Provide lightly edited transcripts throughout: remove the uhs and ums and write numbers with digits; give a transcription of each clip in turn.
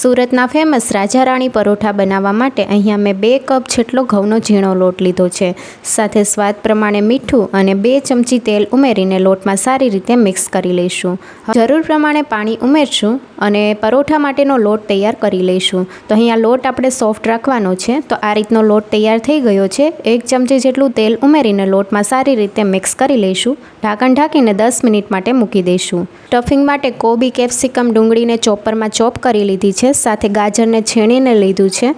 સુરતના ફેમસ રાજા રાણી પરોઠા બનાવવા માટે અહીંયા મેં 2 કપ જેટલો ઘઉંનો ઝીણો લોટ લીધો છે. સાથે સ્વાદ પ્રમાણે મીઠું અને 2 ચમચી તેલ ઉમેરીને લોટમાં સારી રીતે મિક્સ કરી લઈશું. જરૂર પ્રમાણે પાણી ઉમેરશું અને પરોઠા માટેનો લોટ તૈયાર કરી લઈશું. તો અહીંયા લોટ આપણે સોફ્ટ રાખવાનો છે. તો આ રીતનો લોટ તૈયાર થઈ ગયો છે. 1 ચમચી જેટલું તેલ ઉમેરીને લોટમાં સારી રીતે મિક્સ કરી લઈશું. ઢાંકણ ઢાંકીને 10 મિનિટ માટે મૂકી દઈશું. સ્ટફિંગ માટે કોબી, કેપ્સિકમ, ડુંગળીને ચોપરમાં ચોપ કરી લીધી છે. સાથે ગાજરને છીણીને લીધું છે.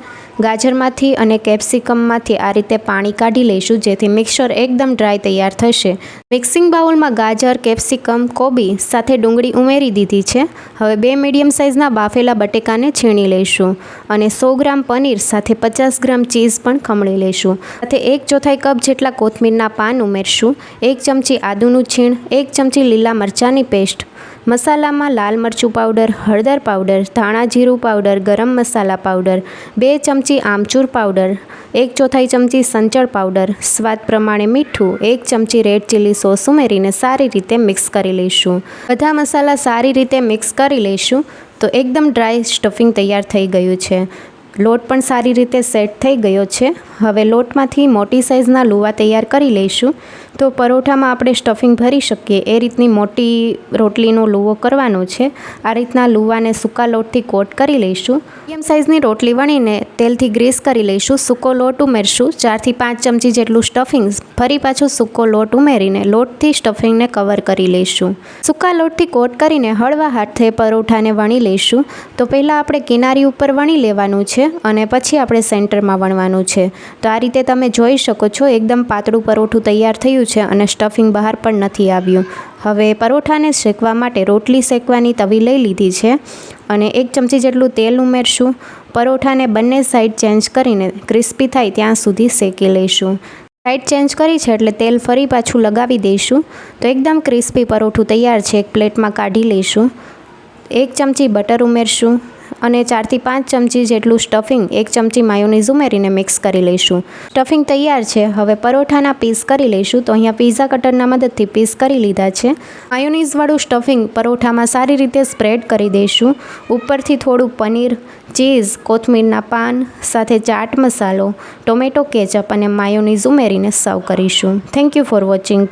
ગાજરમાંથી અને કેપ્સિકમમાંથી આ રીતે પાણી કાઢી લઈશું, જેથી મિક્સર એકદમ ડ્રાય તૈયાર થશે. મિક્સિંગ બાઉલમાં ગાજર, કેપ્સિકમ, કોબી સાથે ડુંગળી ઉમેરી દીધી છે. હવે 2 મીડિયમ સાઇઝના બાફેલા બટેકાને છીણી લઈશું અને 100 ગ્રામ પનીર સાથે 50 ગ્રામ ચીઝ પણ ખમણી લઈશું. સાથે 1/4 કપ જેટલા કોથમીરના પાન ઉમેરશું. 1 ચમચી આદુનું છીણ, 1 ચમચી લીલા મરચાંની પેસ્ટ. મસાલામાં લાલ મરચું પાવડર, હળદર પાવડર, ધાણા જીરું પાવડર, ગરમ મસાલા પાવડર, 2 ચમચી આમચૂર પાવડર, 1/4 ચમચી સંચળ પાવડર, સ્વાદ પ્રમાણે મીઠું, 1 ચમચી રેડ ચીલી સોસ ઉમેરીને સારી રીતે મિક્સ કરી લઈશું. બધા મસાલા સારી રીતે મિક્સ કરી લઈશું. તો એકદમ ડ્રાય સ્ટફિંગ તૈયાર થઈ ગયું છે. લોટ પણ સારી રીતે સેટ થઈ ગયો છે. હવે લોટમાંથી મોટી સાઇઝના લુવા તૈયાર કરી લઈશું. તો પરોઠામાં આપણે સ્ટફિંગ ભરી શકીએ એ રીતની મોટી રોટલીનો લુવો કરવાનો છે. આ રીતના લુવાને સૂકા લોટથી કોટ કરી લઈશું. મીડિયમ સાઇઝની રોટલી વણીને તેલથી ગ્રીસ કરી લઈશું. સૂકો લોટ ઉમેરશું. 4 થી 5 ચમચી જેટલું સ્ટફિંગ ફરી પાછો સૂકો લોટ ઉમેરીને લોટથી સ્ટફિંગને કવર કરી લઈશું. સૂકા લોટથી કોટ કરીને હળવા હાથે પરોઠાને વણી લઈશું. તો પહેલાં આપણે કિનારી ઉપર વણી લેવાનું છે અને પછી આપણે સેન્ટરમાં વણવાનું છે. તો આ રીતે તમે જોઈ શકો છો, એકદમ પાતળું પરોઠું તૈયાર થયું છે અને સ્ટફિંગ બહાર પણ નથી આવ્યું. હવે પરોઠાને શેકવા માટે રોટલી શેકવાની તવી લઈ લીધી છે અને 1 ચમચી જેટલું તેલ ઉમેરશું. પરોઠાને બંને સાઈડ ચેન્જ કરીને ક્રિસ્પી થાય ત્યાં સુધી શેકી લઈશું. સાઈડ ચેન્જ કરી છે એટલે તેલ ફરી પાછું લગાવી દઈશું. તો એકદમ ક્રિસ્પી પરોઠું તૈયાર છે. એક પ્લેટમાં કાઢી લઈશું. 1 ચમચી બટર ઉમેરશું અને 4 થી 5 ચમચી જેટલું સ્ટફિંગ, 1 ચમચી માયોનીઝ ઉમેરીને મિક્સ કરી લઈશું. સ્ટફિંગ તૈયાર છે. હવે પરોઠાના પીસ કરી લઈશું. તો અહીંયા પીઝા કટરના મદદથી પીસ કરી લીધા છે. માયોનીઝવાળું સ્ટફિંગ પરોઠામાં સારી રીતે સ્પ્રેડ કરી દઈશું. ઉપરથી થોડું પનીર, ચીઝ, કોથમીરના પાન સાથે ચાટ મસાલો, ટોમેટો કેચઅપ અને માયોનીઝ ઉમેરીને સર્વ કરીશું. Thank you for watching.